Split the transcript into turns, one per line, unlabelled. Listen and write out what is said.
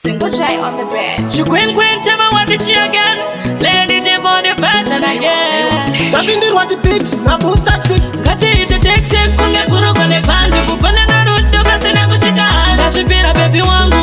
Single J on the bed.
She queen tell me what did she again? Lady J on the fashion again.
Chavindi what the beat na booster tick.
Kati ite tek tek kunge kuru kone pandi kupanda na ruto basi na kuchita. Nashipira baby wangu